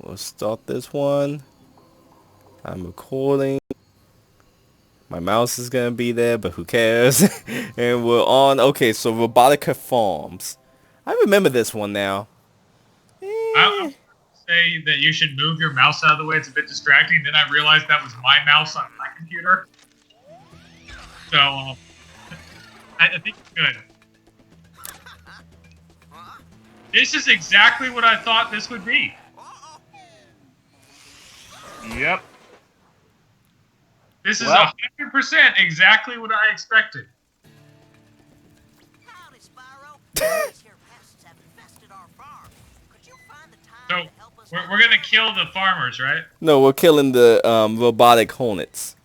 We'll start this one. I'm recording. My mouse is gonna be there, but who cares? And we're on. Okay, so Robotica Farms. I remember this one now. I Eh. would say that you should move your mouse out of the way. It's a bit distracting. Then I realized that was my mouse on my computer. So I think it's good. This is exactly what I thought this would be. Yep. This is Well. 100% exactly what I expected. Howdy, Spyro. These here pests have infested our farm. Could you find the So time to help us we're gonna kill the farmers, right? No, we're killing the robotic hornets.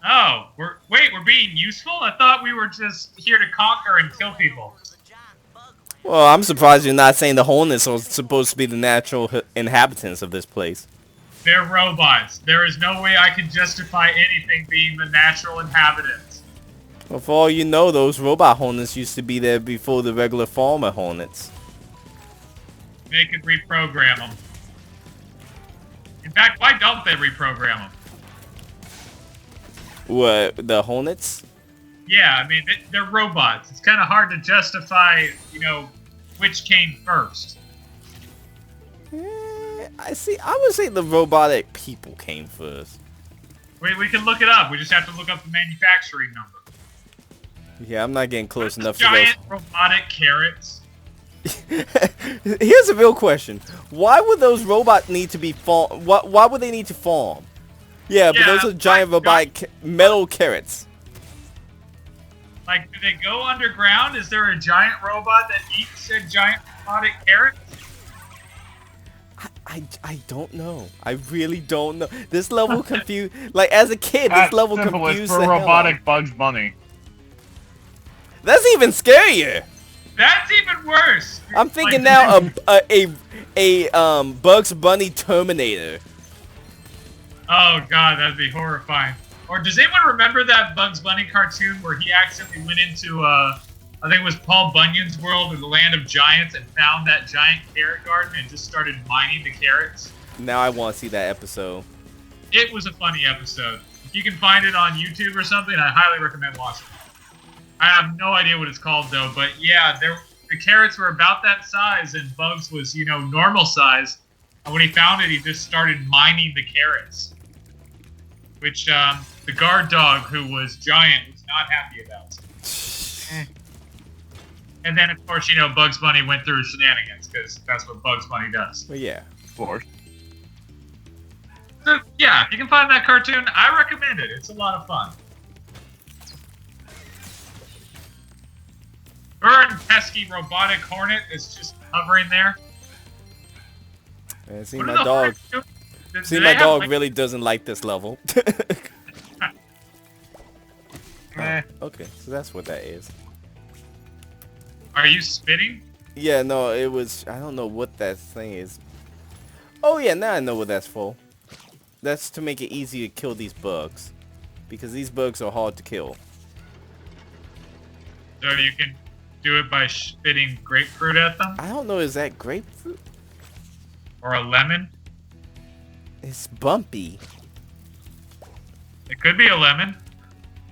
Oh, we're being useful? I thought we were just here to conquer and kill people. There's a giant bug land. Well, I'm surprised you're not saying the hornets are supposed to be the natural inhabitants of this place. They're robots. There is no way I can justify anything being the natural inhabitants. Well, for all you know, those robot hornets used to be there before the regular farmer hornets. They could reprogram them. In fact, why don't they reprogram them? What, the hornets? Yeah, I mean, they're robots. It's kind of hard to justify, which came first. I see. I would say the robotic people came first. We can look it up. We just have to look up the manufacturing number. Yeah, I'm not getting close enough to Giant robotic carrots. those. Here's a real question: why would those robots need to be farm? Why would they need to farm? Yeah, but those are giant robotic metal carrots. Like, do they go underground? Is there a giant robot that eats said giant robotic carrots? I don't know. I really don't know. This level confused. Like as a kid, this level simple. It's confused for the hell out. robotic Bugs Bunny. That's even scarier. That's even worse. I'm thinking Like, now a Bugs Bunny Terminator. Oh god, that'd be horrifying. Or does anyone remember that Bugs Bunny cartoon where he accidentally went into I think it was Paul Bunyan's world in the land of giants and found that giant carrot garden and just started mining the carrots? Now I want to see that episode. It was a funny episode. If you can find it on YouTube or something, I highly recommend watching it. I have no idea what it's called though, but yeah, the carrots were about that size and Bugs was, normal size. And when he found it, he just started mining the carrots. Which the guard dog, who was giant, was not happy about. And then, of course, Bugs Bunny went through shenanigans, because that's what Bugs Bunny does. Well, yeah. Of course. So, yeah, if you can find that cartoon, I recommend it. It's a lot of fun. Burn, pesky robotic hornet is just hovering there. And see What my are the dog. hornets doing? Do See they my have, dog like- really doesn't like this level. Eh. Okay, so that's what that is. Are you spitting? Yeah, no, it was. I don't know what that thing is. Oh yeah, now I know what that's for. That's to make it easier to kill these bugs, because these bugs are hard to kill. So you can do it by spitting grapefruit at them? I don't know. Is that grapefruit? Or a lemon? It's bumpy. It could be a lemon.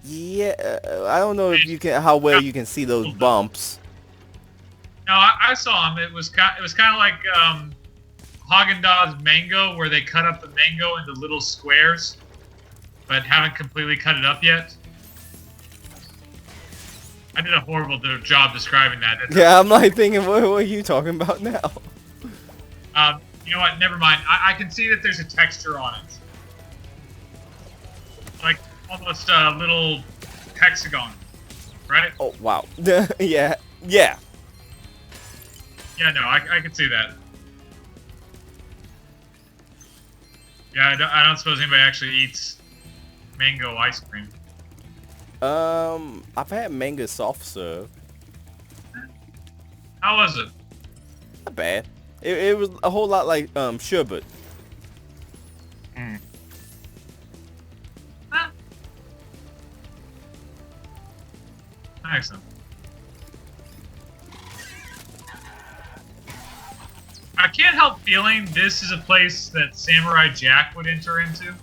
Yeah, I don't know if you can how well you can see those bumps. No, I saw them. It was kind of like Haagen-Dazs mango, where they cut up the mango into little squares, but haven't completely cut it up yet. I did a horrible job describing that. Yeah, I'm like thinking, what are you talking about now? You know what? Never mind. I can see that there's a texture on it, like almost a little hexagon, right? Oh wow. Yeah, yeah. Yeah, no, I can see that. Yeah, I don't suppose anybody actually eats mango ice cream. I've had mango soft serve. How was it? Not bad. It was a whole lot like sherbet. Huh. Excellent. I can't help feeling this is a place that Samurai Jack would enter into.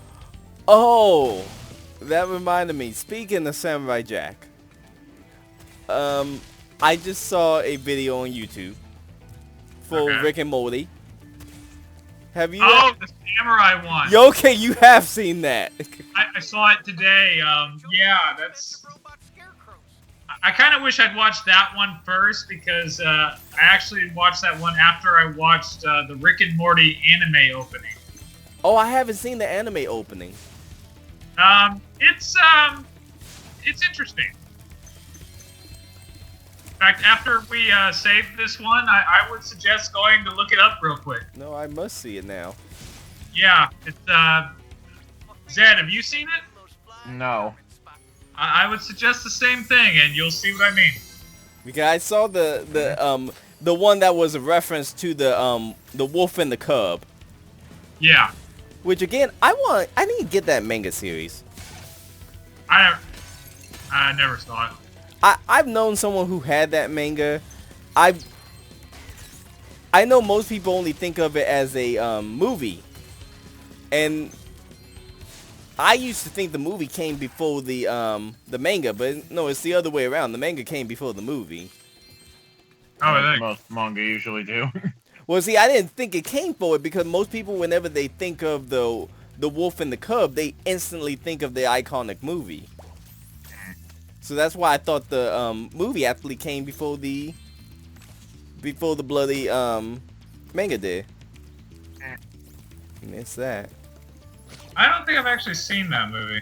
Oh, that reminded me. Speaking of Samurai Jack, I just saw a video on YouTube for Okay. Rick and Morty. Have you? Oh, the Samurai one. Yo, okay, you have seen that. I saw it today. Yeah, that's. Robot scarecrows. I kind of wish I'd watched that one first because I actually watched that one after I watched the Rick and Morty anime opening. Oh, I haven't seen the anime opening. It's interesting. In fact, after we save this one, I would suggest going to look it up real quick. No, I must see it now. Yeah, it's Zed, have you seen it? No. I would suggest the same thing, and you'll see what I mean. Because I saw the one that was a reference to the Wolf and the Cub. Yeah, Which again, I need to get that manga series. I never saw it. I've known someone who had that manga. I know most people only think of it as a movie, and I used to think the movie came before the manga, but no, it's the other way around. The manga came before the movie. Oh, I think. Most manga usually do. Well, see, I didn't think it came for it because most people, whenever they think of the Wolf and the Cub, they instantly think of the iconic movie. So that's why I thought the movie actually came before the bloody manga did. Missed that. I don't think I've actually seen that movie.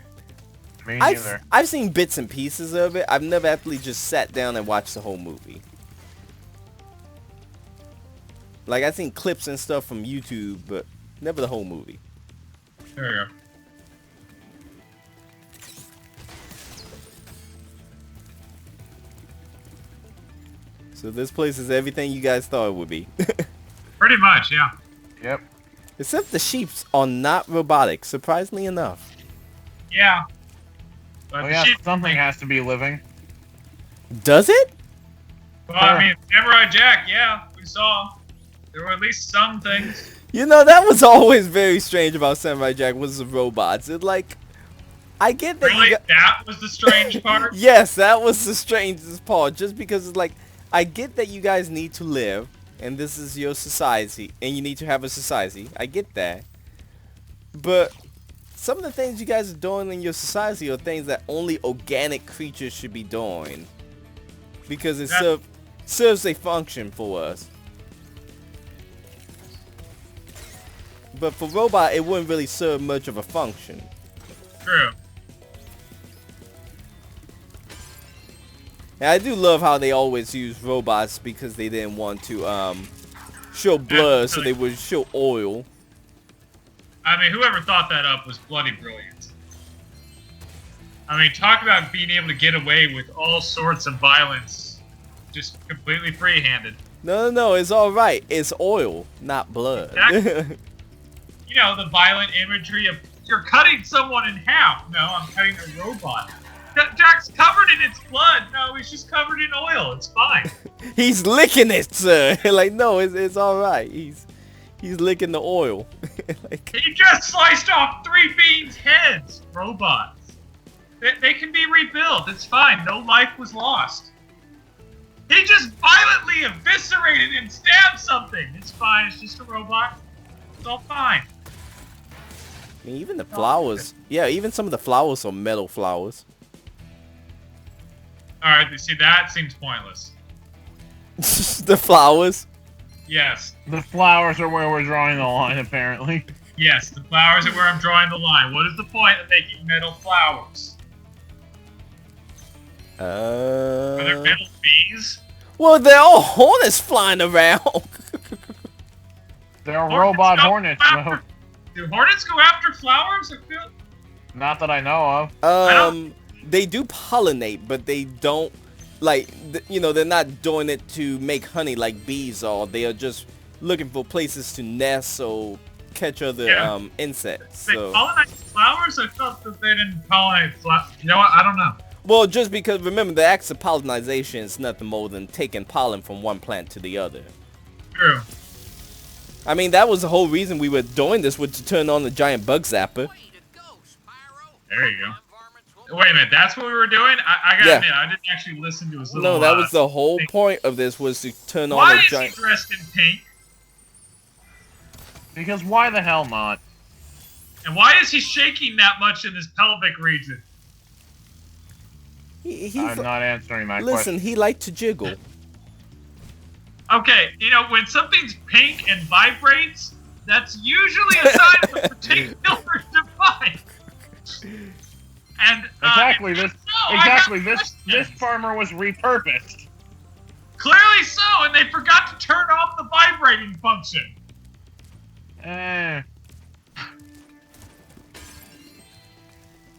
Me neither. I've seen bits and pieces of it. I've never actually just sat down and watched the whole movie. Like, I've seen clips and stuff from YouTube, but never the whole movie. There we go. So this place is everything you guys thought it would be. Pretty much, yeah. Yep. Except the sheeps are not robotic, surprisingly enough. Yeah. But Oh the yeah, sheep, something has to be living. Does it? well, I mean, Samurai Jack, yeah, we saw. There were at least some things. You know, that was always very strange about Samurai Jack was the robots. It like, I get that Really? you got... That was the strange part? Yes, that was the strangest part. Just because it's like, I get that you guys need to live, and this is your society, and you need to have a society. I get that. But some of the things you guys are doing in your society are things that only organic creatures should be doing. Because it serves a function for us. But for robot, it wouldn't really serve much of a function. True. And I do love how they always use robots because they didn't want to show blood, so they would show oil. I mean, whoever thought that up was bloody brilliant. I mean, talk about being able to get away with all sorts of violence, just completely free-handed. No, it's alright. It's oil, not blood. Exactly. You know, the violent imagery of, you're cutting someone in half. No, I'm cutting a robot. Jack's covered in its blood. No, he's just covered in oil. It's fine. He's licking it, sir. Like, no, it's alright. He's licking the oil. Like, He just sliced off 3 beings' heads. Robots. They can be rebuilt. It's fine. No life was lost. He just violently eviscerated and stabbed something. It's fine. It's just a robot. It's all fine. I mean, even the flowers. Yeah, even some of the flowers are metal flowers. Alright, you see, that seems pointless. The flowers. Yes. The flowers are where we're drawing the line, apparently. Yes, the flowers are where I'm drawing the line. What is the point of making metal flowers? Are there metal bees? Well, they're all hornets flying around. There are robot go hornets, after- Do hornets go after flowers? I feel... Not that I know of. They do pollinate, but they don't, like, you know, they're not doing it to make honey like bees are. They are just looking for places to nest or catch other insects. They So, pollinate flowers? I thought that they didn't pollinate flowers. You know what? I don't know. well, just because, remember, the act of pollination is nothing more than taking pollen from one plant to the other. True. I mean, that was the whole reason we were doing this, was to turn on the giant bug zapper. Way to go, Spyro. There you go. Environments will Wait a minute, that's what we were doing? I gotta Yeah. admit, I didn't actually listen to his little. No, that was the whole thing. point of this, was to turn on Why the is giant. he dressed in pink? Because why the hell not? And why is he shaking that much in his pelvic region? He's I'm not answering that listen, question. he liked to jiggle. Okay, you know, when something's pink and vibrates, that's usually a sign of a particular device. And Exactly no, this. I Exactly have this. questions. This farmer was repurposed. Clearly so, and they forgot to turn off the vibrating function.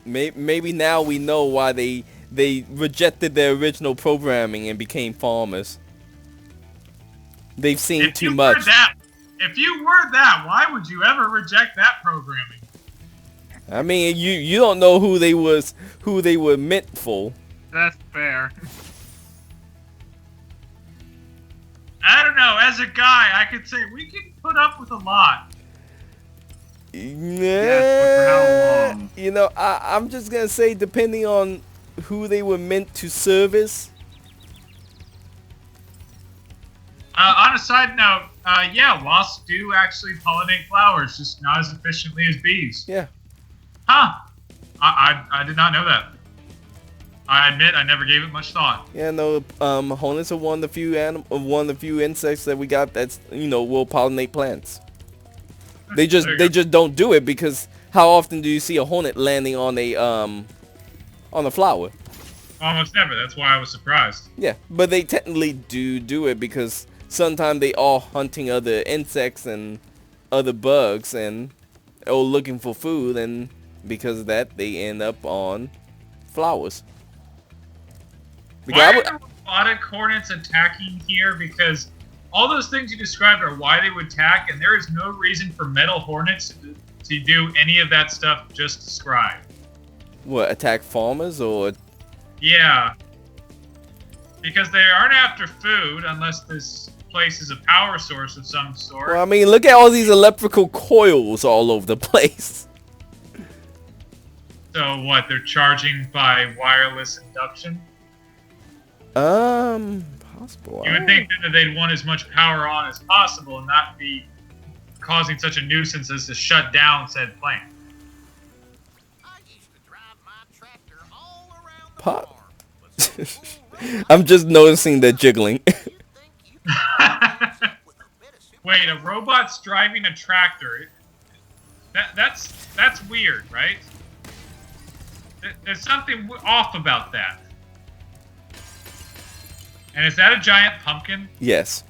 Maybe now we know why they rejected their original programming and became farmers. They've seen If too you much. were that, if you were that, why would you ever reject that programming? I mean, you don't know who they were meant for. That's fair. I don't know. As a guy, I could say we can put up with a lot. Yes, but for how long? You know, I'm just gonna say, depending on who they were meant to service. On a side note, yeah, wasps do actually pollinate flowers, just not as efficiently as bees. Yeah. Huh. I did not know that. I admit I never gave it much thought. Yeah, no. Hornets are one of the few insects that we got that's, you know, will pollinate plants. They just don't do it, because how often do you see a hornet landing on a flower? Almost never. That's why I was surprised. Yeah, but they technically do it, because sometimes they are hunting other insects and other bugs and or looking for food, and because of that they end up on flowers. Because Why are the robotic hornets attacking here? Because all those things you described are why they would attack, and there is no reason for metal hornets to do any of that stuff just described. What, attack farmers or? Yeah. Because they aren't after food unless this place is a power source of some sort. Well, I mean, look at all these electrical coils all over the place. So what, they're charging by wireless induction? Possible. You would think that they'd want as much power on as possible and not be causing such a nuisance as to shut down said plant. I used to drive my tractor all around the Pop. farm. But some fool ran I'm just noticing the jiggling. you think you with a bit of super Wait, a robot's driving a tractor. That's weird, right? There's something off about that. And is that a giant pumpkin? Yes.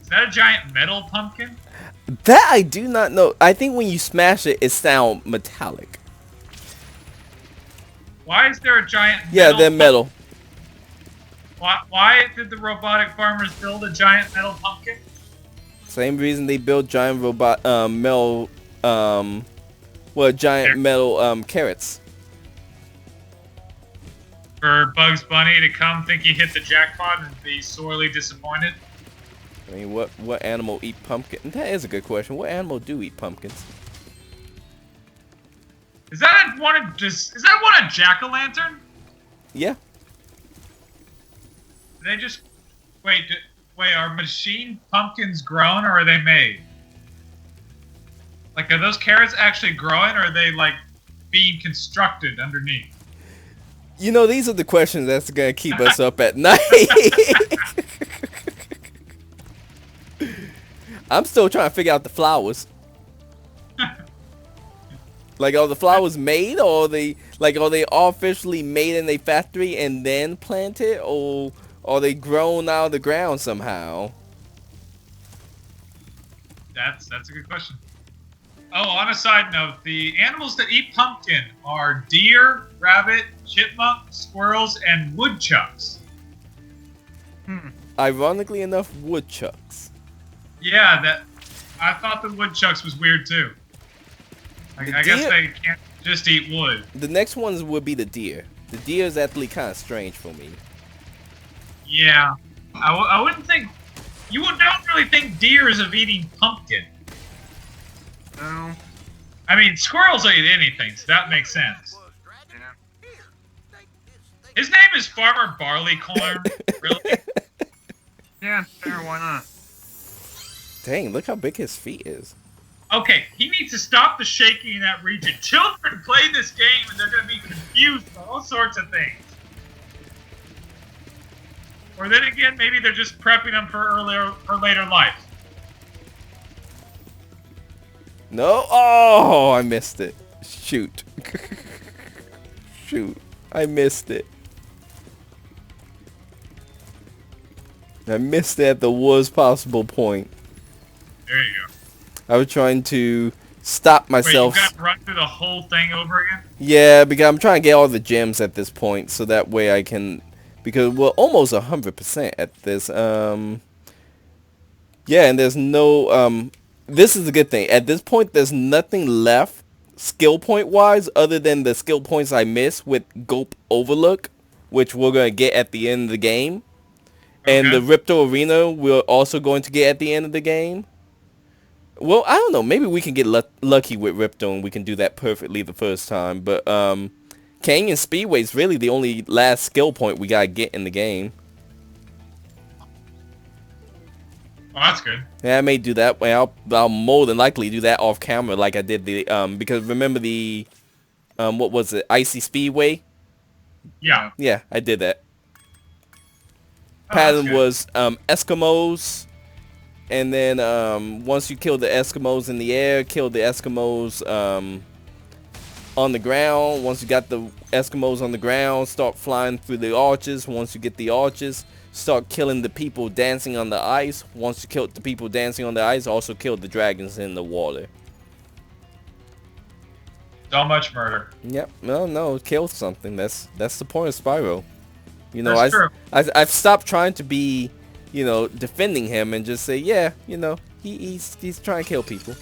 Is that a giant metal pumpkin? That I do not know. I think when you smash it, it sounds metallic. Why is there a giant Yeah, metal they're metal. Why did the robotic farmers build a giant metal pumpkin? Same reason they built giant giant metal carrots. For Bugs Bunny to come think he hit the jackpot and be sorely disappointed? I mean, what animal eat pumpkin? That is a good question. What animal do eat pumpkins? Is that one a jack-o'-lantern? Yeah. They just wait. Are machine pumpkins grown or are they made? Like, are those carrots actually growing, or are they like being constructed underneath? You know, these are the questions that's gonna keep us up at night. I'm still trying to figure out the flowers. Like, are the flowers made, or are they artificially made in a factory and then planted, or are they grown out of the ground somehow? That's a good question. Oh, on a side note, the animals that eat pumpkin are deer, rabbit, chipmunk, squirrels, and woodchucks. Ironically enough, woodchucks. Yeah, I thought the woodchucks was weird too. I guess deer- they can't just eat wood. The next ones would be the deer. The deer is actually kind of strange for me. Yeah, I wouldn't think. You don't really think deer is of eating pumpkin. No. I mean, squirrels will eat anything, so that makes sense. Yeah. His name is Farmer Barleycorn. Really? Yeah, fair, why not? Dang, look how big his feet is. Okay, he needs to stop the shaking in that region. Children play this game and they're going to be confused about all sorts of things. Or then again, maybe they're just prepping them for earlier or later life. No. Oh, I missed it. Shoot. Shoot. I missed it. I missed it at the worst possible point. There you go. I was trying to stop Wait, myself. you got to run through the whole thing over again? Yeah, because I'm trying to get all the gems at this point, so that way I can, because we're almost 100% at this. Yeah, and there's no. This is a good thing. At this point, there's nothing left, skill point wise, other than the skill points I missed with Gulp Overlook, which we're gonna get at the end of the game, and the Ripto Arena we're also going to get at the end of the game. Well, I don't know. Maybe we can get lucky with Ripto and we can do that perfectly the first time. But Canyon Speedway is really the only last skill point we gotta get in the game. Oh, that's good. Yeah, I may do that way. I'll more than likely do that off camera, like I did the because remember the what was it, Icy Speedway? Yeah. Yeah, I did that. Oh, that's Pattern good. was Eskimos. And then once you kill the Eskimos in the air, kill the Eskimos on the ground. Once you got the Eskimos on the ground, start flying through the arches. Once you get the arches, start killing the people dancing on the ice. Once you kill the people dancing on the ice, also kill the dragons in the water. So much murder. Yep. No, kill something. That's the point of Spyro. You know, That's true. I've stopped trying to be, you know, defending him and just say, yeah, you know, he's trying to kill people.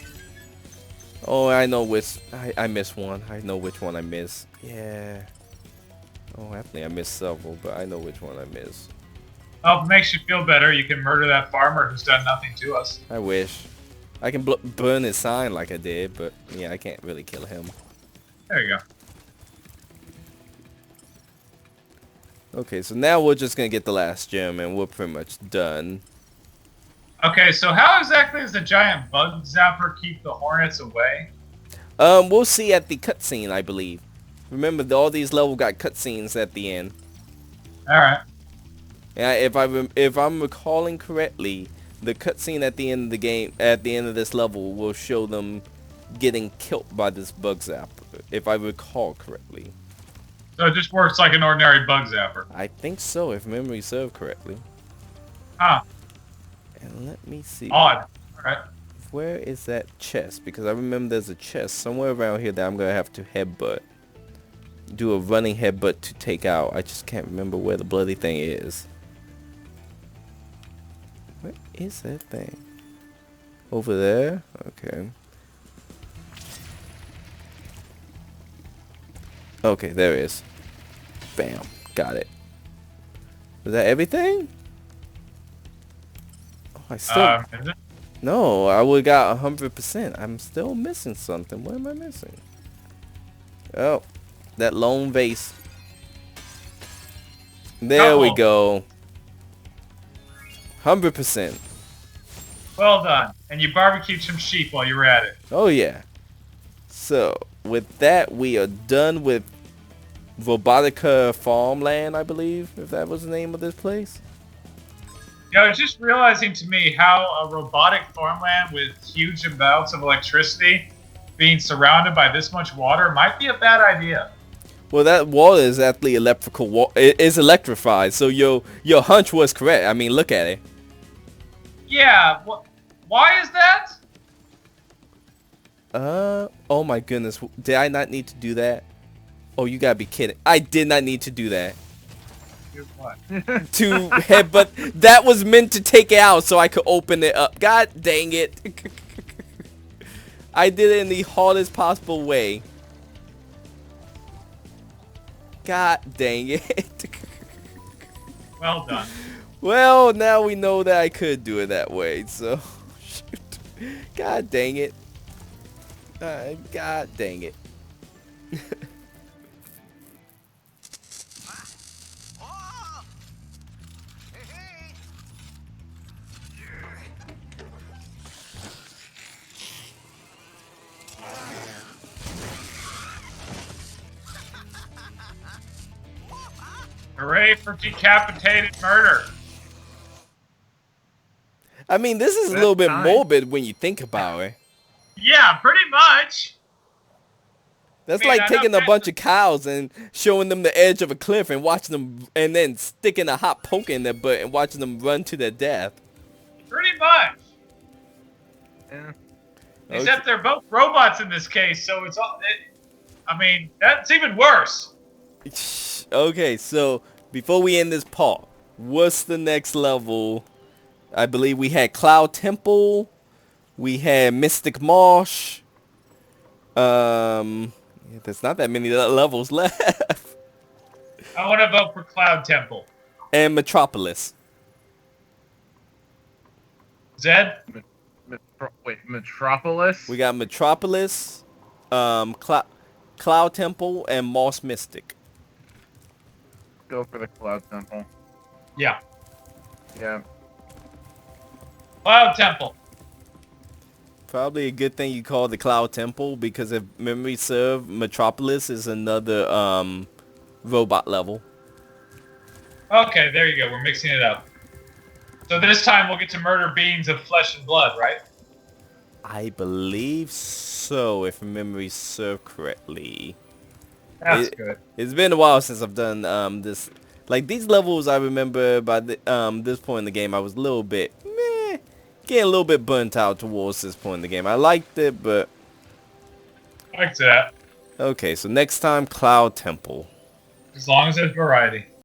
Oh, I know which, I missed one. I know which one I missed. Yeah. Oh, actually I missed several, but I know which one I missed. Oh, if it makes you feel better, you can murder that farmer who's done nothing to us. I wish. I can burn his sign like I did, but yeah, I can't really kill him. There you go. Okay, so now we're just gonna get the last gem and we're pretty much done. Okay, so how exactly does the giant bug zapper keep the hornets away? We'll see at the cutscene, I believe. Remember, all these levels got cutscenes at the end. Alright. Yeah, if I'm recalling correctly, the cutscene at the end of the game, at the end of this level, will show them getting killed by this bug zapper, if I recall correctly. So it just works like an ordinary bug zapper. I think so, if memory serves correctly. Huh. And let me see. Odd. Alright. Where is that chest? Because I remember there's a chest somewhere around here that I'm gonna have to headbutt. Do a running headbutt to take out. I just can't remember where the bloody thing is. Where is that thing? Over there? Okay. Okay, there it is. Bam. Got it. Is that everything? Oh, I still... Is it? No, I would've got 100%. I'm still missing something. What am I missing? Oh, that lone vase. There we go. 100%. Well done. And you barbecued some sheep while you were at it. Oh yeah. So with that, we are done with Robotica Farmland, I believe, if that was the name of this place. Yeah, I was just realizing to me how a robotic farmland with huge amounts of electricity being surrounded by this much water might be a bad idea. Well, that water is actually electrical. It is electrified, so your hunch was correct. I mean, look at it. Yeah, why is that? Oh my goodness. Did I not need to do that? Oh, you gotta be kidding. I did not need to do that. Here's what. To headbutt. That was meant to take it out so I could open it up. God dang it. I did it in the hardest possible way. God dang it. Well done. Well, now we know that I could do it that way, so shoot. God dang it. God dang it. Oh! Hey, hey! Hooray for decapitated murder. I mean, this is a That's little bit nice. morbid when you think about it. Yeah, pretty much. That's I mean, like I know taking a that- bunch of cows and showing them the edge of a cliff and watching them, and then sticking a hot poke in their butt and watching them run to their death. Pretty much. Yeah. Except they're both robots in this case, so it's all. I mean, that's even worse. Okay, so before we end this part, what's the next level? I believe we had Cloud Temple, we had Mystic Marsh. There's not that many levels left. I want to vote for Cloud Temple. And Metropolis. Zed? Wait, Metropolis? We got Metropolis, Cloud Temple, and Moss Mystic. Go for the Cloud Temple. Yeah. Yeah. Cloud Temple. Probably a good thing you call the Cloud Temple, because if memory serve, Metropolis is another robot level. Okay, there you go. We're mixing it up. So this time we'll get to murder beings of flesh and blood, right? I believe so, if memory serve correctly. That's good. It's been a while since I've done this. Like, these levels, I remember by this point in the game, I was a little bit meh, getting a little bit burnt out towards this point in the game. I liked it, but Like that. okay. So next time, Cloud Temple. As long as there's variety.